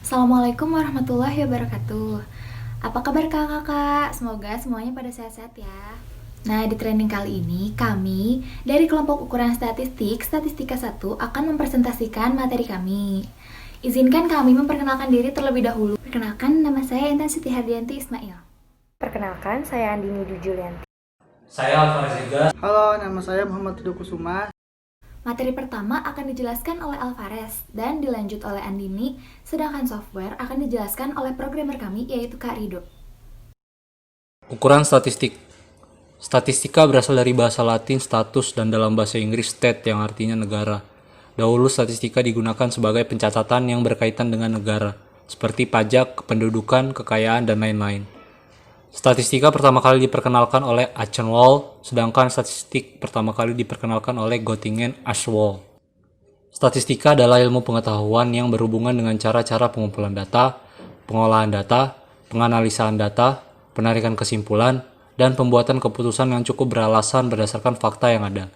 Assalamualaikum warahmatullahi wabarakatuh. Apa kabar kakak-kakak? Semoga semuanya pada sehat-sehat ya. Nah, di training kali ini kami dari kelompok ukuran statistik Statistika 1 akan mempresentasikan materi kami. Izinkan kami memperkenalkan diri terlebih dahulu. Perkenalkan, nama saya Intan Siti Hardianti Ismail. Perkenalkan, saya Andini Dwi Julianti. Saya Alvarez juga. Halo, nama saya Muhammad Ridho Kusuma. Materi pertama akan dijelaskan oleh Alvarez dan dilanjut oleh Andini, sedangkan software akan dijelaskan oleh programmer kami yaitu Kak Rido. Ukuran statistik. Statistika berasal dari bahasa Latin status dan dalam bahasa Inggris state yang artinya negara. Dahulu statistika digunakan sebagai pencatatan yang berkaitan dengan negara, seperti pajak, kependudukan, kekayaan, dan lain-lain. Statistika pertama kali diperkenalkan oleh Achenwald, sedangkan statistik pertama kali diperkenalkan oleh Göttingen Ashwall. Statistika adalah ilmu pengetahuan yang berhubungan dengan cara-cara pengumpulan data, pengolahan data, penganalisaan data, penarikan kesimpulan, dan pembuatan keputusan yang cukup beralasan berdasarkan fakta yang ada.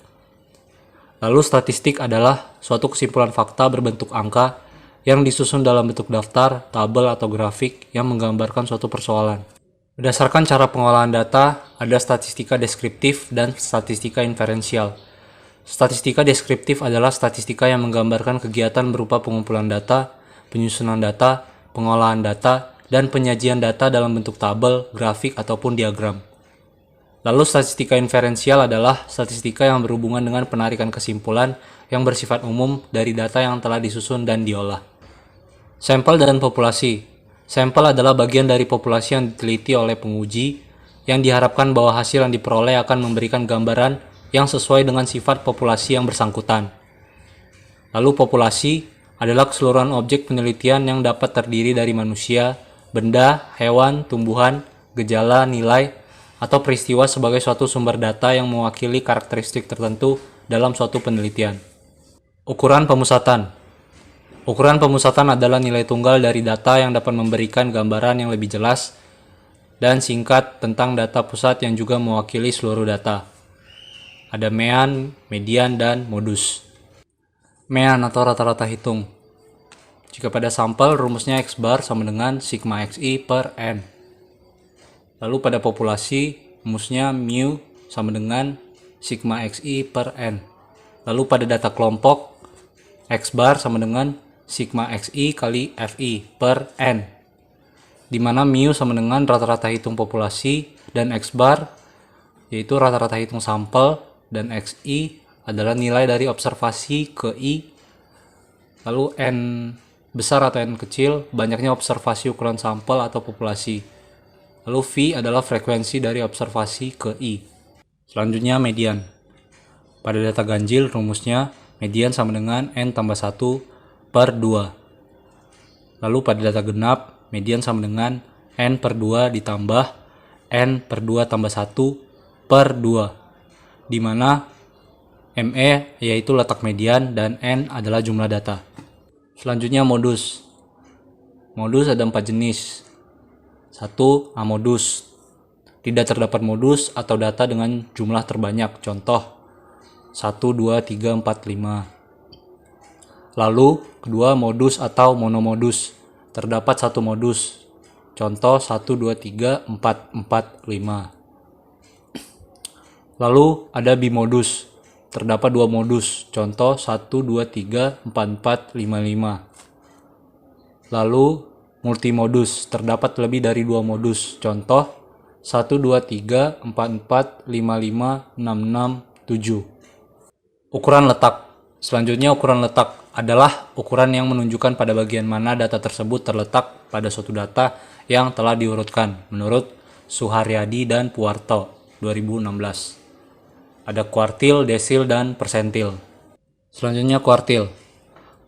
Lalu statistik adalah suatu kesimpulan fakta berbentuk angka yang disusun dalam bentuk daftar, tabel, atau grafik yang menggambarkan suatu persoalan. Berdasarkan cara pengolahan data, ada statistika deskriptif dan statistika inferensial. Statistika deskriptif adalah statistika yang menggambarkan kegiatan berupa pengumpulan data, penyusunan data, pengolahan data, dan penyajian data dalam bentuk tabel, grafik, ataupun diagram. Lalu statistika inferensial adalah statistika yang berhubungan dengan penarikan kesimpulan yang bersifat umum dari data yang telah disusun dan diolah. Sampel dan populasi. Sampel adalah bagian dari populasi yang diteliti oleh penguji, yang diharapkan bahwa hasil yang diperoleh akan memberikan gambaran yang sesuai dengan sifat populasi yang bersangkutan. Lalu populasi adalah keseluruhan objek penelitian yang dapat terdiri dari manusia, benda, hewan, tumbuhan, gejala, nilai, atau peristiwa sebagai suatu sumber data yang mewakili karakteristik tertentu dalam suatu penelitian. Ukuran pemusatan. Ukuran pemusatan adalah nilai tunggal dari data yang dapat memberikan gambaran yang lebih jelas dan singkat tentang data pusat yang juga mewakili seluruh data. Ada mean, median, dan modus. Mean atau rata-rata hitung. Jika pada sampel rumusnya X bar sama dengan sigma XI per N. Lalu pada populasi rumusnya mu sama dengan sigma XI per N. Lalu pada data kelompok X bar sama dengan sigma XI kali FI per N, di mana mu sama dengan rata-rata hitung populasi dan X bar yaitu rata-rata hitung sampel dan XI adalah nilai dari observasi ke I, lalu N besar atau N kecil banyaknya observasi ukuran sampel atau populasi, lalu V adalah frekuensi dari observasi ke I. Selanjutnya median. Pada data ganjil rumusnya median sama dengan N tambah 1 per 2. Lalu pada data genap, median sama dengan N per 2 ditambah N per 2 tambah 1 per 2, di mana ME yaitu letak median dan N adalah jumlah data. Selanjutnya modus. Modus ada 4 jenis. 1. Amodus. Tidak terdapat modus atau data dengan jumlah terbanyak. Contoh 1, 2, 3, 4, 5. Lalu, kedua modus atau monomodus. Terdapat satu modus. Contoh 1, 2, 3, 4, 4, 5. Lalu ada bimodus. Terdapat dua modus. Contoh 1, 2, 3, 4, 4, 5, 5. Lalu multimodus. Terdapat lebih dari dua modus. Contoh 1, 2, 3, 4, 4, 5, 5, 6, 6, 7. Ukuran letak. Selanjutnya ukuran letak adalah ukuran yang menunjukkan pada bagian mana data tersebut terletak pada suatu data yang telah diurutkan menurut Suharyadi dan Puarto 2016. Ada kuartil, desil, dan persentil. Selanjutnya kuartil.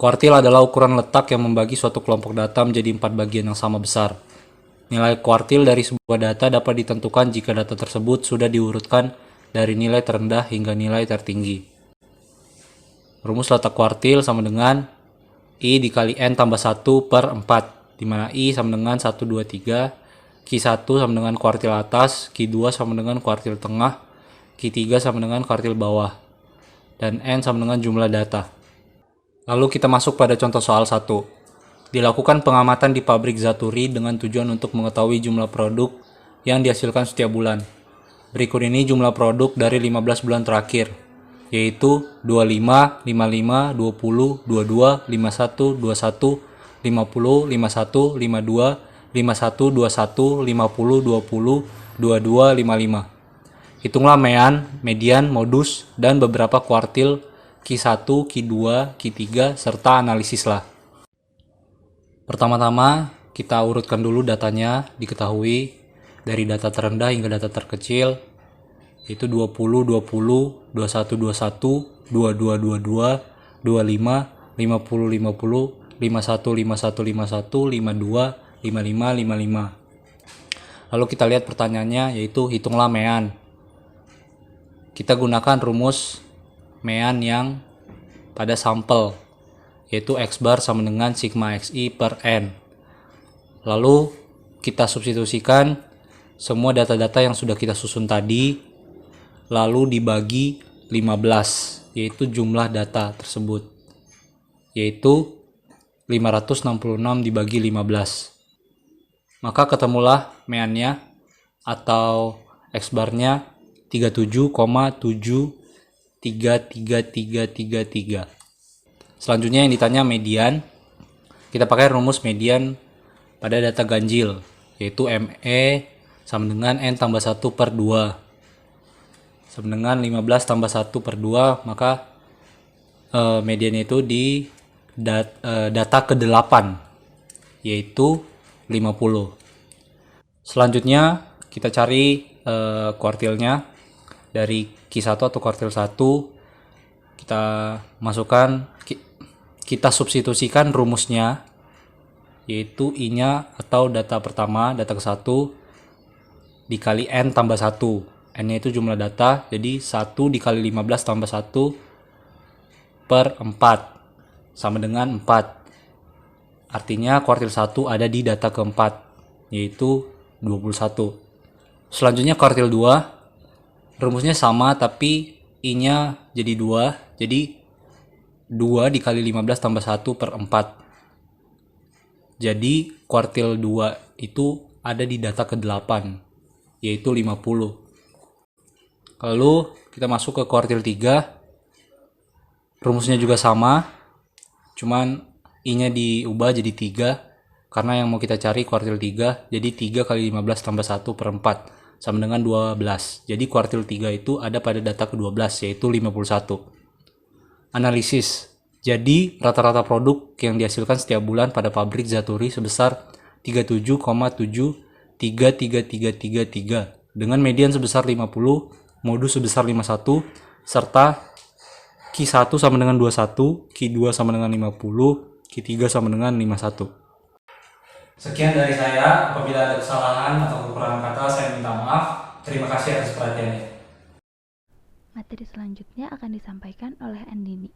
Kuartil adalah ukuran letak yang membagi suatu kelompok data menjadi 4 bagian yang sama besar. Nilai kuartil dari sebuah data dapat ditentukan jika data tersebut sudah diurutkan dari nilai terendah hingga nilai tertinggi. Rumus letak kuartil sama dengan I dikali N tambah 1 per 4, di mana I sama dengan 1, 2, 3, Q1 sama dengan kuartil atas, Q2 sama dengan kuartil tengah, Q3 sama dengan kuartil bawah, dan N sama dengan jumlah data. Lalu kita masuk pada contoh soal 1. Dilakukan pengamatan di pabrik Zaturi dengan tujuan untuk mengetahui jumlah produk yang dihasilkan setiap bulan. Berikut ini jumlah produk dari 15 bulan terakhir, yaitu 25, 55, 20, 22, 51, 21, 50, 51, 52, 51, 21, 50, 20, 22, 55. Hitunglah median, modus, dan beberapa kuartil Q1, Q2, Q3, serta analisislah. Pertama-tama, kita urutkan dulu datanya, diketahui dari data terendah hingga data terkecil, yaitu 20, 20, 21, 21, 22, 22, 25, 50, 50, 51, 51, 51, 52, 55, 55. Lalu kita lihat pertanyaannya, yaitu hitunglah mean. Kita gunakan rumus mean yang pada sampel, yaitu X bar sama dengan sigma XI per N. Lalu kita substitusikan semua data-data yang sudah kita susun tadi, lalu dibagi 15, yaitu jumlah data tersebut, yaitu 566 dibagi 15. Maka ketemulah meannya atau X barnya 37,73333. Selanjutnya yang ditanya median. Kita pakai rumus median pada data ganjil, yaitu ME sama dengan N tambah 1 per 2. Sama dengan 15 tambah 1 per 2, maka mediannya itu di data ke-8, yaitu 50. Selanjutnya kita cari kuartilnya dari Q1 atau kuartil 1. Kita masukkan, kita substitusikan rumusnya, yaitu I-nya atau data pertama, data ke-1 dikali N tambah 1. N-nya itu jumlah data, jadi 1 dikali 15 tambah 1 per 4 sama dengan 4. Artinya kuartil 1 ada di data keempat, yaitu 21. Selanjutnya kuartil 2, rumusnya sama tapi I-nya jadi 2, jadi 2 dikali 15 tambah 1 per 4. Jadi kuartil 2 itu ada di data ke-8, yaitu 50. Lalu kita masuk ke kuartil 3. Rumusnya juga sama, cuman I-nya diubah jadi 3, karena yang mau kita cari kuartil 3, jadi 3 kali 15 tambah 1 per 4 sama dengan 12. Jadi kuartil 3 itu ada pada data ke-12, yaitu 51. Analisis. Jadi rata-rata produk yang dihasilkan setiap bulan pada pabrik Zaturi sebesar 37,73333 dengan median sebesar 50, modus sebesar 51, serta Q1 sama dengan 21, Q2 sama dengan 50, Q3 sama dengan 51. Sekian dari saya. Apabila ada kesalahan atau kekurangan kata, saya minta maaf. Terima kasih atas perhatiannya. Materi selanjutnya akan disampaikan oleh Andini.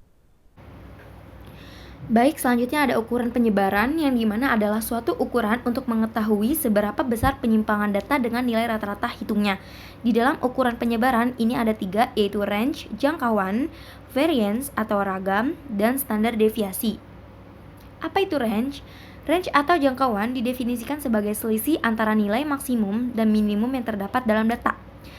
Baik, selanjutnya ada ukuran penyebaran, yang dimana adalah suatu ukuran untuk mengetahui seberapa besar penyimpangan data dengan nilai rata-rata hitungnya. Di dalam ukuran penyebaran ini ada 3, yaitu range, jangkauan, variance atau ragam, dan standar deviasi. Apa itu range? Range atau jangkauan didefinisikan sebagai selisih antara nilai maksimum dan minimum yang terdapat dalam data.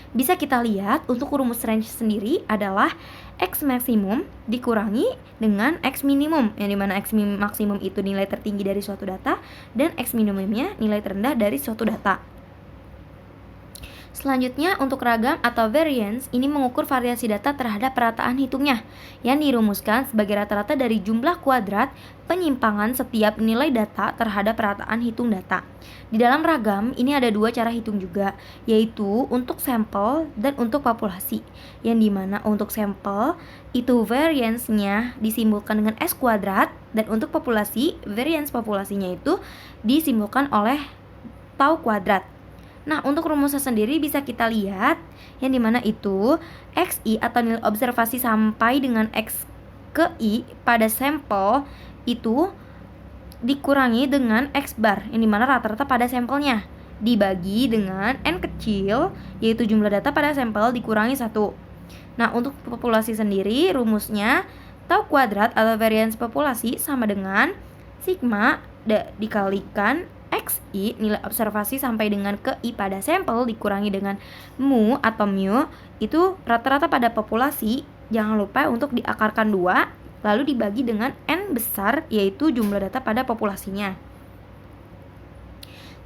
Bisa kita lihat untuk rumus range sendiri adalah X maksimum dikurangi dengan X minimum, yang dimana X maksimum itu nilai tertinggi dari suatu data dan X minimumnya nilai terendah dari suatu data. Selanjutnya untuk ragam atau variance ini mengukur variasi data terhadap perataan hitungnya, yang dirumuskan sebagai rata-rata dari jumlah kuadrat penyimpangan setiap nilai data terhadap perataan hitung data. Di dalam ragam ini ada 2 cara hitung juga, yaitu untuk sampel dan untuk populasi, yang dimana untuk sampel itu variance-nya disimbolkan dengan S kuadrat, dan untuk populasi, variance populasinya itu disimbolkan oleh tau kuadrat. Nah, untuk rumusnya sendiri bisa kita lihat, yang dimana itu XI atau nilai observasi sampai dengan X ke I pada sampel itu dikurangi dengan X bar, yang dimana rata-rata pada sampelnya, dibagi dengan N kecil, yaitu jumlah data pada sampel dikurangi 1. Nah, untuk populasi sendiri rumusnya tau kuadrat atau variance populasi sama dengan sigma dikalikan XI, nilai observasi sampai dengan ke I pada sampel, dikurangi dengan mu atau mu, itu rata-rata pada populasi. Jangan lupa untuk diakarkan 2, lalu dibagi dengan N besar, yaitu jumlah data pada populasinya.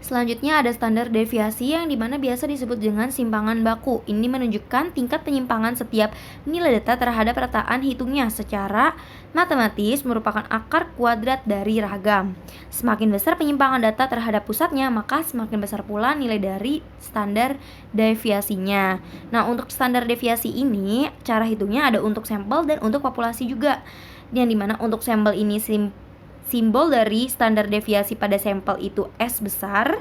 Selanjutnya ada standar deviasi yang dimana biasa disebut dengan simpangan baku. Ini menunjukkan tingkat penyimpangan setiap nilai data terhadap rataan hitungnya secara matematis merupakan akar kuadrat dari ragam. Semakin besar penyimpangan data terhadap pusatnya, maka semakin besar pula nilai dari standar deviasinya. Nah, untuk standar deviasi ini, cara hitungnya ada untuk sampel dan untuk populasi juga. Yang dimana untuk sampel ini simbol dari standar deviasi pada sampel itu S besar,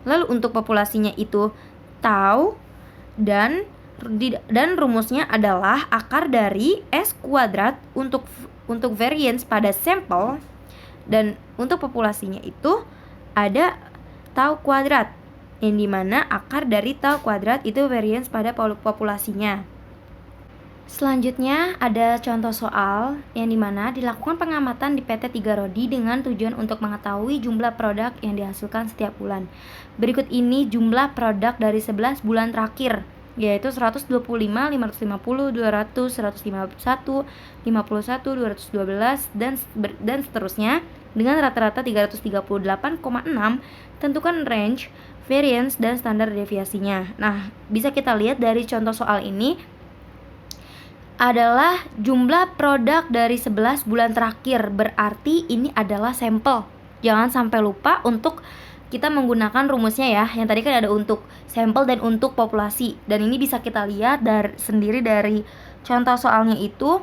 lalu untuk populasinya itu tau, dan rumusnya adalah akar dari S kuadrat untuk variance pada sampel, dan untuk populasinya itu ada tau kuadrat, yang dimana akar dari tau kuadrat itu variance pada populasinya. Selanjutnya ada contoh soal yang dimana dilakukan pengamatan di PT 3 Rodi dengan tujuan untuk mengetahui jumlah produk yang dihasilkan setiap bulan. Berikut ini jumlah produk dari 11 bulan terakhir, yaitu 125, 550, 200, 151, 51, 212, dan seterusnya dengan rata-rata 338,6. Tentukan range, variance, dan standar deviasinya. Nah, bisa kita lihat dari contoh soal ini adalah jumlah produk dari 11 bulan terakhir, berarti ini adalah sampel. Jangan sampai lupa untuk kita menggunakan rumusnya ya, yang tadi kan ada untuk sampel dan untuk populasi. Dan ini bisa kita lihat sendiri dari contoh soalnya itu,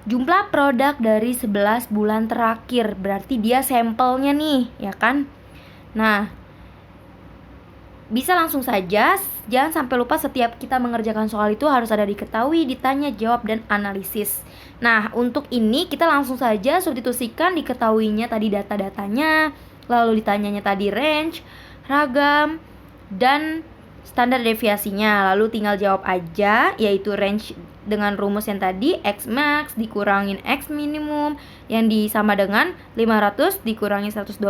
jumlah produk dari 11 bulan terakhir, berarti dia sampelnya nih, ya kan? Nah, bisa langsung saja, jangan sampai lupa setiap kita mengerjakan soal itu harus ada diketahui, ditanya, jawab, dan analisis. Nah, untuk ini kita langsung saja substitusikan diketahuinya tadi data-datanya, lalu ditanyanya tadi range, ragam, dan standar deviasinya. Lalu tinggal jawab aja, yaitu range dengan rumus yang tadi, X max dikurangin X minimum, yang sama dengan 500 dikurangi 125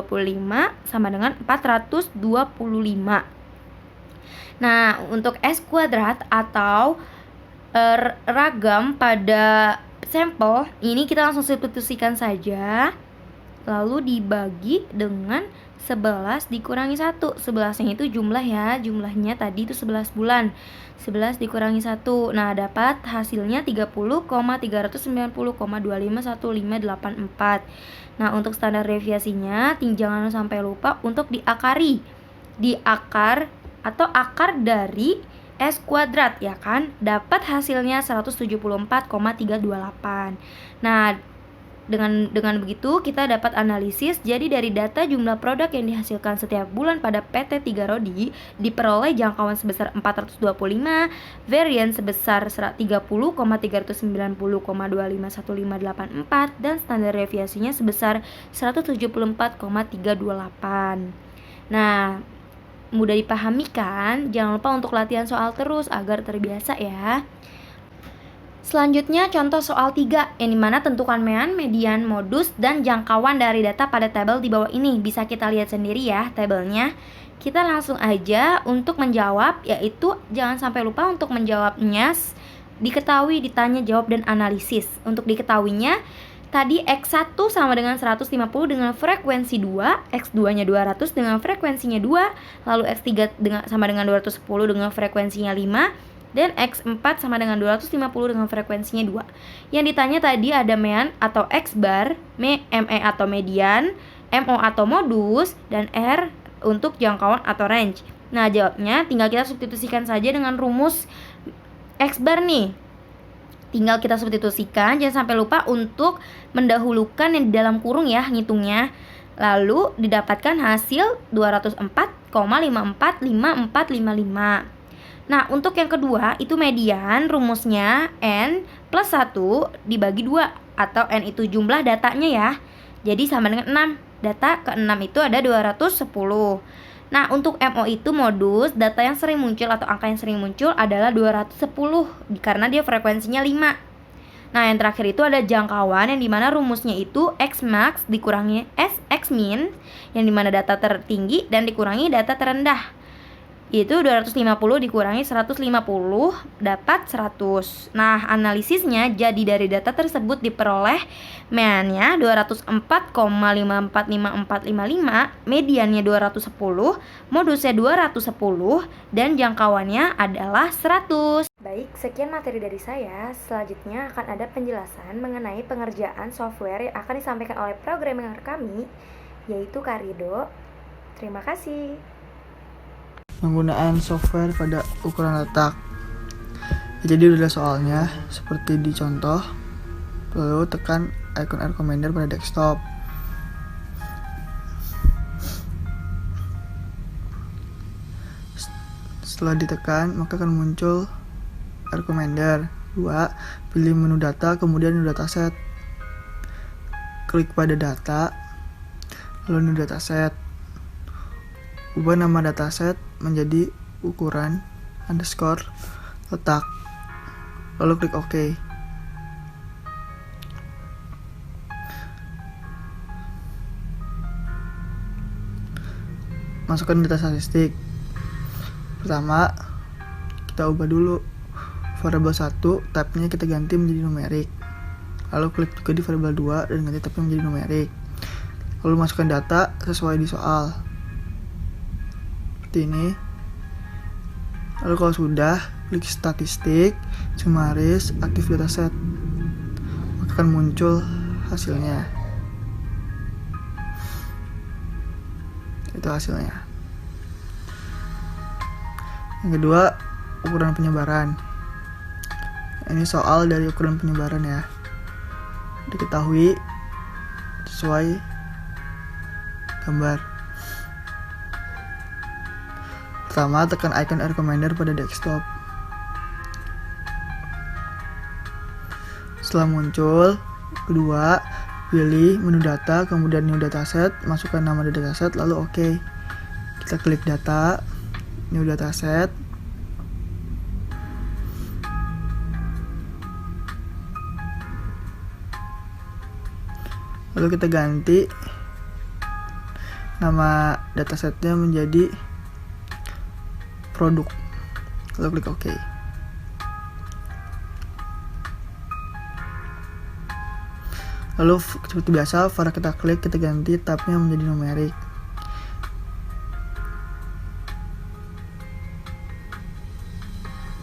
sama dengan 425. Nah, untuk S kuadrat atau ragam pada sampel ini kita langsung substitusikan saja, lalu dibagi dengan 11 dikurangi 1. 11-nya itu jumlah ya, jumlahnya tadi itu 11 bulan. 11 dikurangi 1. Nah, dapat hasilnya 30,390,251584. Nah, untuk standar deviasinya jangan sampai lupa untuk diakari. Diakar atau akar dari S kuadrat, ya kan? Dapat hasilnya 174,328. Nah, dengan begitu kita dapat analisis. Jadi dari data jumlah produk yang dihasilkan setiap bulan pada PT 3 Rodi diperoleh jangkauan sebesar 425, variance sebesar 30,390,251584, dan standar deviasinya sebesar 174,328. Nah, mudah dipahami kan? Jangan lupa untuk latihan soal terus agar terbiasa ya. Selanjutnya contoh soal 3, yang dimana tentukan mean, median, modus, dan jangkauan dari data pada tabel di bawah ini. Bisa kita lihat sendiri ya tabelnya. Kita langsung aja untuk menjawab, yaitu jangan sampai lupa untuk menjawabnya diketahui, ditanya, jawab, dan analisis. Untuk diketahuinya, tadi X1 sama dengan 150 dengan frekuensi 2, X2-nya 200 dengan frekuensinya 2, lalu X3 sama dengan 210 dengan frekuensinya 5, dan X4 sama dengan 250 dengan frekuensinya 2. Yang ditanya tadi ada mean atau X bar, ME atau median, MO atau modus, dan R untuk jangkauan atau range. Nah, jawabnya tinggal kita substitusikan saja dengan rumus X bar nih. Tinggal kita substitusikan, jangan sampai lupa untuk mendahulukan yang di dalam kurung ya ngitungnya. Lalu didapatkan hasil 204,545455. Nah, untuk yang kedua itu median, rumusnya N plus 1 dibagi 2, atau N itu jumlah datanya ya. Jadi sama dengan 6. Data ke-6 itu ada 210. Nah, untuk MO itu modus, data yang sering muncul atau angka yang sering muncul adalah 210 karena dia frekuensinya 5. Nah, yang terakhir itu ada jangkauan yang dimana rumusnya itu X max dikurangi X min, yang dimana data tertinggi dan dikurangi data terendah. Itu 250 dikurangi 150 dapat 100. Nah, analisisnya jadi dari data tersebut diperoleh meannya 204,545455, mediannya 210, modusnya 210, dan jangkauannya adalah 100. Baik, sekian materi dari saya. Selanjutnya akan ada penjelasan mengenai pengerjaan software yang akan disampaikan oleh programmer kami, yaitu Karido. Terima kasih. Penggunaan software pada ukuran letak. Jadi udah soalnya seperti di contoh. Lalu tekan icon recommender pada desktop. Setelah ditekan, maka akan muncul recommender. 2. Pilih menu data, kemudian menu dataset. Klik pada data, lalu menu dataset. Ubah nama dataset menjadi ukuran underscore letak, lalu klik OK. Masukkan data statistik. Pertama, kita ubah dulu variabel 1, tabnya kita ganti menjadi numerik, lalu klik juga di variabel 2 dan ganti tabnya menjadi numerik, lalu masukkan data sesuai di soal seperti ini. Lalu kalau sudah, klik statistik, sumaris, aktif dataset, maka akan muncul hasilnya. Itu hasilnya. Yang kedua, ukuran penyebaran. Ini soal dari ukuran penyebaran ya, diketahui sesuai gambar. Pertama, tekan icon recommender pada desktop. Setelah muncul, kedua, pilih menu data, kemudian new dataset, masukkan nama dataset, lalu OK. Kita klik data, new dataset. Lalu kita ganti nama datasetnya menjadi produk, lalu klik OK. Lalu seperti biasa, var kita klik, kita ganti tabnya menjadi numerik.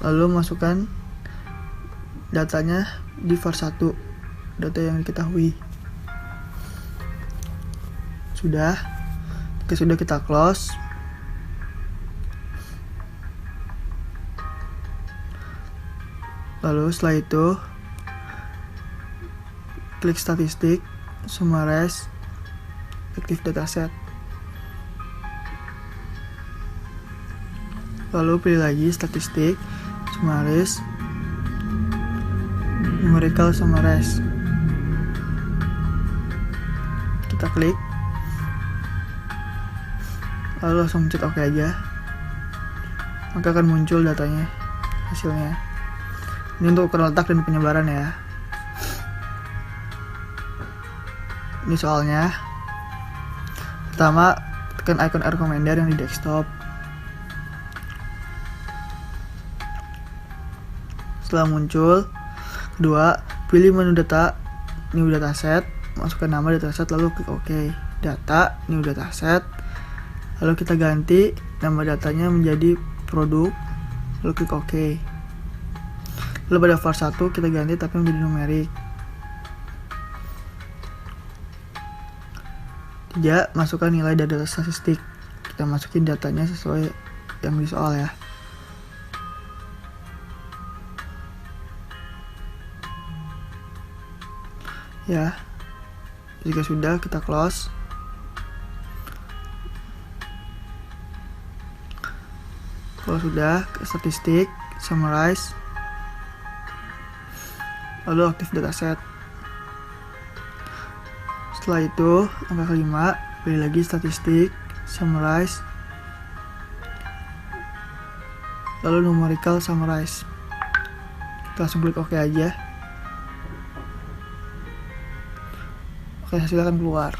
Lalu masukkan datanya di var 1, data yang diketahui. Sudah kita close. Lalu setelah itu klik statistik, summarize, aktif dataset. Lalu pilih lagi statistik, summarize, numerical summarize. Kita klik, lalu langsung pencet OK aja, maka akan muncul datanya, hasilnya. Ini untuk ukuran letak dan penyebaran ya. Ini soalnya. Pertama, tekan icon recommender yang di desktop. Setelah muncul, kedua, pilih menu data, new dataset, masukkan nama dataset, lalu klik OK. Data, new dataset, lalu kita ganti nama datanya menjadi produk, lalu klik OK. Lalu pada var 1 kita ganti tapi menjadi numerik. 3. Masukkan nilai dari data statistik. Kita masukin datanya sesuai yang di soal ya. Ya, jika sudah kita close. Kalau sudah, ke statistik, summarize, lalu aktif dataset. Setelah itu, angka kelima, pilih lagi statistik, summarize, lalu numerical summarize. Kita langsung klik OK aja. Oke, hasilnya akan keluar.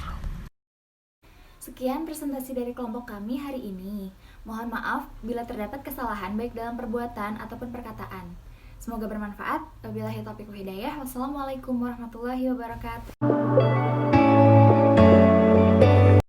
Sekian presentasi dari kelompok kami hari ini. Mohon maaf bila terdapat kesalahan baik dalam perbuatan ataupun perkataan. Semoga bermanfaat. Wabillahi taufiq wal hidayah. Wassalamualaikum warahmatullahi wabarakatuh.